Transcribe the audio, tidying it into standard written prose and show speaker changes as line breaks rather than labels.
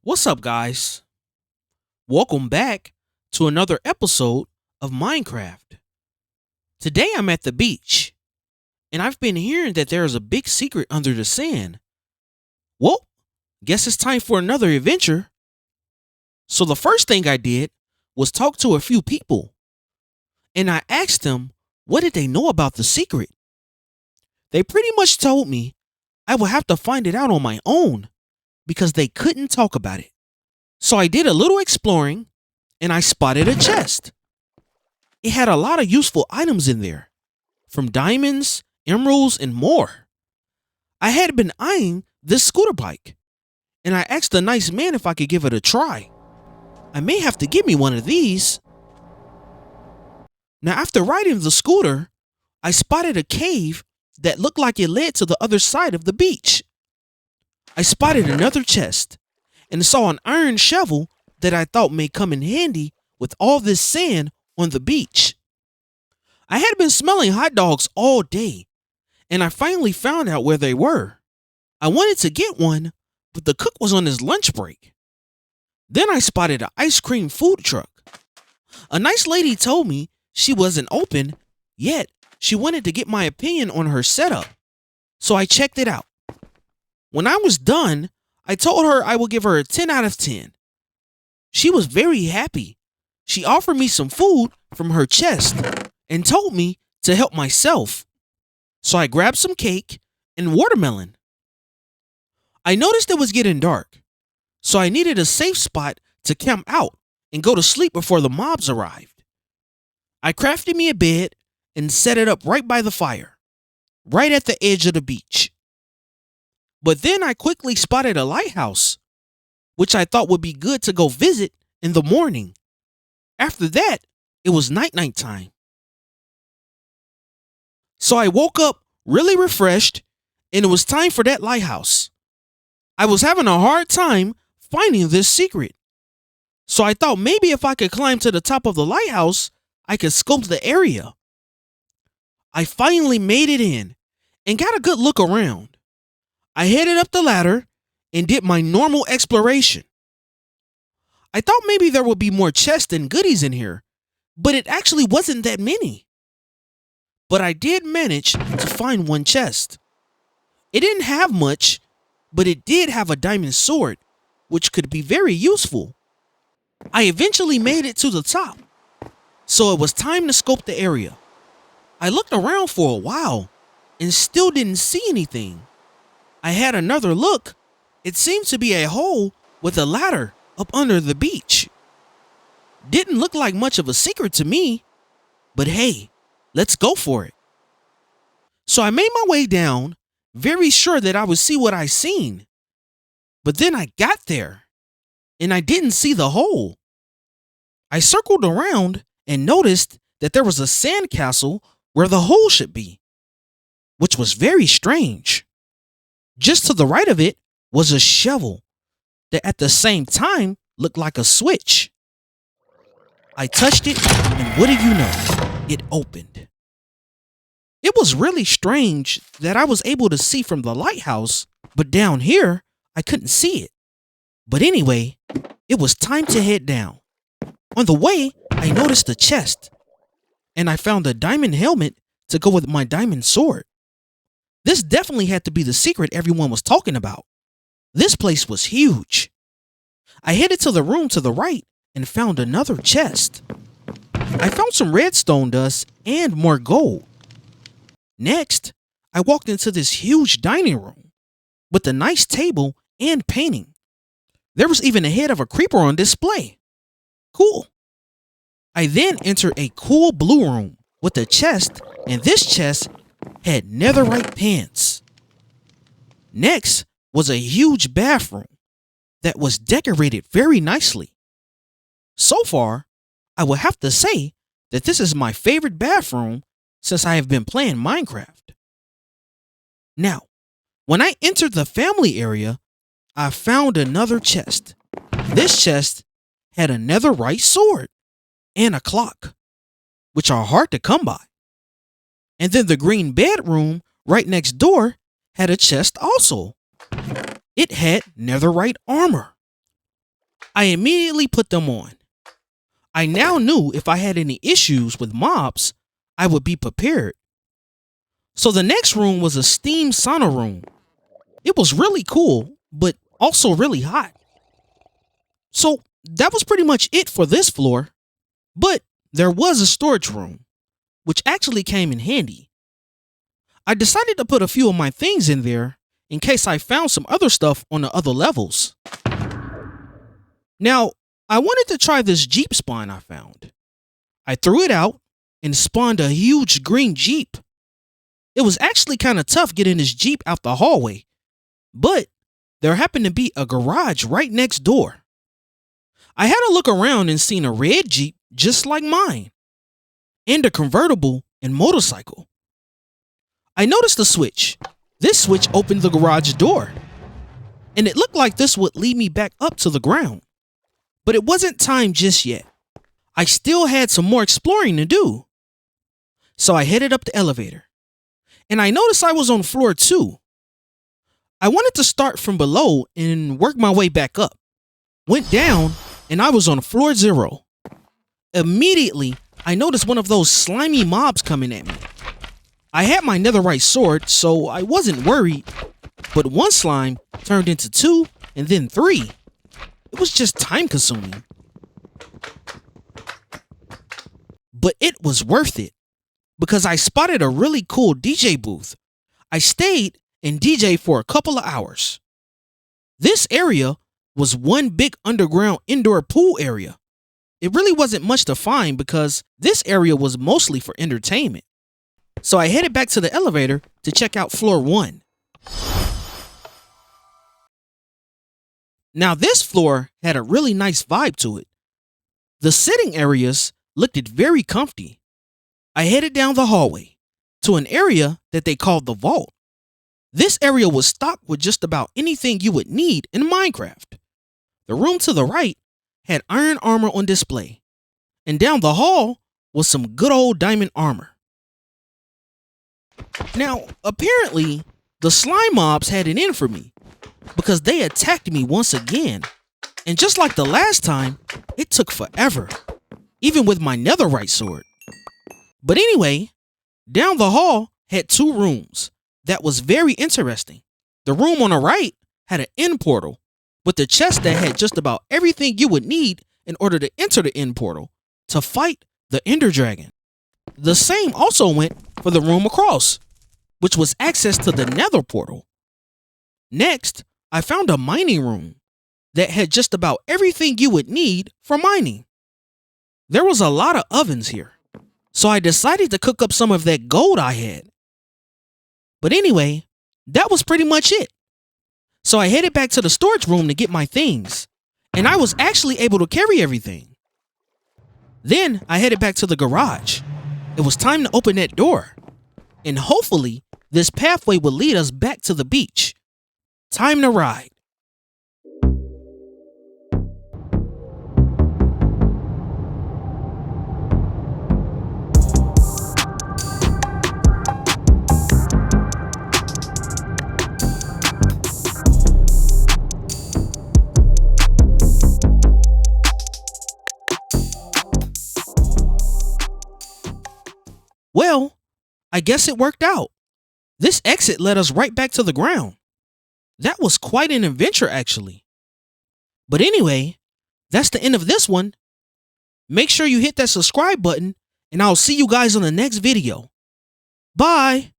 What's up, guys? Welcome back to another episode of Minecraft. Today I'm at the beach, and I've been hearing that there is a big secret under the sand. Well, guess it's time for another adventure. So the first thing I did was talk to a few people, and I asked them what did they know about the secret. They pretty much told me I would have to find it out on my own because they couldn't talk about it. So I did a little exploring and I spotted a chest. It had a lot of useful items in there, from diamonds, emeralds, and more. I had been eyeing this scooter bike, and I asked the nice man if I could give it a try. I may have to give me one of these. Now, after riding the scooter, I spotted a cave that looked like it led to the other side of the beach. I spotted another chest and saw an iron shovel that I thought may come in handy with all this sand on the beach. I had been smelling hot dogs all day, and I finally found out where they were. I wanted to get one, but the cook was on his lunch break. Then I spotted an ice cream food truck. A nice lady told me she wasn't open, yet she wanted to get my opinion on her setup, so I checked it out. When I was done, I told her I would give her a 10 out of 10. She was very happy. She offered me some food from her chest and told me to help myself. So I grabbed some cake and watermelon. I noticed it was getting dark, so I needed a safe spot to camp out and go to sleep before the mobs arrived. I crafted me a bed and set it up right by the fire, right at the edge of the beach. But then I quickly spotted a lighthouse, which I thought would be good to go visit in the morning. After that, it was night time. So I woke up really refreshed, and it was time for that lighthouse. I was having a hard time finding this secret. So I thought maybe if I could climb to the top of the lighthouse, I could scope the area. I finally made it in and got a good look around. I headed up the ladder and did my normal exploration. I thought maybe there would be more chests and goodies in here, but it actually wasn't that many. But I did manage to find one chest. It didn't have much, but it did have a diamond sword, which could be very useful. I eventually made it to the top, so it was time to scope the area. I looked around for a while and still didn't see anything. I had another look. It seemed to be a hole with a ladder up under the beach. Didn't look like much of a secret to me, but hey, let's go for it. So I made my way down, very sure that I would see what I seen. But then I got there, and I didn't see the hole. I circled around and noticed that there was a sandcastle where the hole should be, which was very strange. Just to the right of it was a shovel that at the same time looked like a switch. I touched it, and what do you know? It opened. It was really strange that I was able to see from the lighthouse, but down here, I couldn't see it. But anyway, it was time to head down. On the way, I noticed a chest, and I found a diamond helmet to go with my diamond sword. This definitely had to be the secret everyone was talking about. This place was huge. I headed to the room to the right and found another chest. I found some redstone dust and more gold. Next, I walked into this huge dining room with a nice table and painting. There was even a head of a creeper on display. Cool. I then entered a cool blue room with a chest, and this chest had netherite pants. Next was a huge bathroom that was decorated very nicely. So far, I would have to say that this is my favorite bathroom since I have been playing Minecraft. Now, when I entered the family area, I found another chest. This chest had a netherite sword and a clock, which are hard to come by. And then the green bedroom right next door had a chest also. It had netherite armor. I immediately put them on. I now knew if I had any issues with mobs, I would be prepared. So the next room was a steam sauna room. It was really cool, but also really hot. So that was pretty much it for this floor. But there was a storage room, which actually came in handy. I decided to put a few of my things in there in case I found some other stuff on the other levels. Now, I wanted to try this Jeep spawn I found. I threw it out and spawned a huge green Jeep. It was actually kind of tough getting this Jeep out the hallway, but there happened to be a garage right next door. I had a look around and seen a red Jeep just like mine, and a convertible and motorcycle. I noticed a switch. This switch opened the garage door, and it looked like this would lead me back up to the ground. But it wasn't time just yet. I still had some more exploring to do. So I headed up the elevator, and I noticed I was on floor 2. I wanted to start from below and work my way back up. Went down, and I was on floor 0. Immediately, I noticed one of those slimy mobs coming at me. I had my netherite sword, so I wasn't worried, but one slime turned into 2 and then 3. It was just time consuming. But it was worth it because I spotted a really cool DJ booth. I stayed and DJed for a couple of hours. This area was one big underground indoor pool area. It really wasn't much to find because this area was mostly for entertainment. So I headed back to the elevator to check out floor 1. Now this floor had a really nice vibe to it. The sitting areas looked very comfy. I headed down the hallway to an area that they called the vault. This area was stocked with just about anything you would need in Minecraft. The room to the right had iron armor on display, and down the hall was some good old diamond armor. Now, apparently, the slime mobs had it in for me because they attacked me once again, and just like the last time, it took forever, even with my netherite sword. But anyway, down the hall had 2 rooms that was very interesting. The room on the right had an end portal with a chest that had just about everything you would need in order to enter the end portal to fight the Ender Dragon. The same also went for the room across, which was access to the nether portal. Next, I found a mining room that had just about everything you would need for mining. There was a lot of ovens here, so I decided to cook up some of that gold I had. But anyway, that was pretty much it. So I headed back to the storage room to get my things, and I was actually able to carry everything. Then I headed back to the garage. It was time to open that door, and hopefully this pathway would lead us back to the beach. Time to ride. Well, I guess it worked out. This exit led us right back to the ground. That was quite an adventure, actually. But anyway, that's the end of this one. Make sure you hit that subscribe button, and I'll see you guys on the next video. Bye!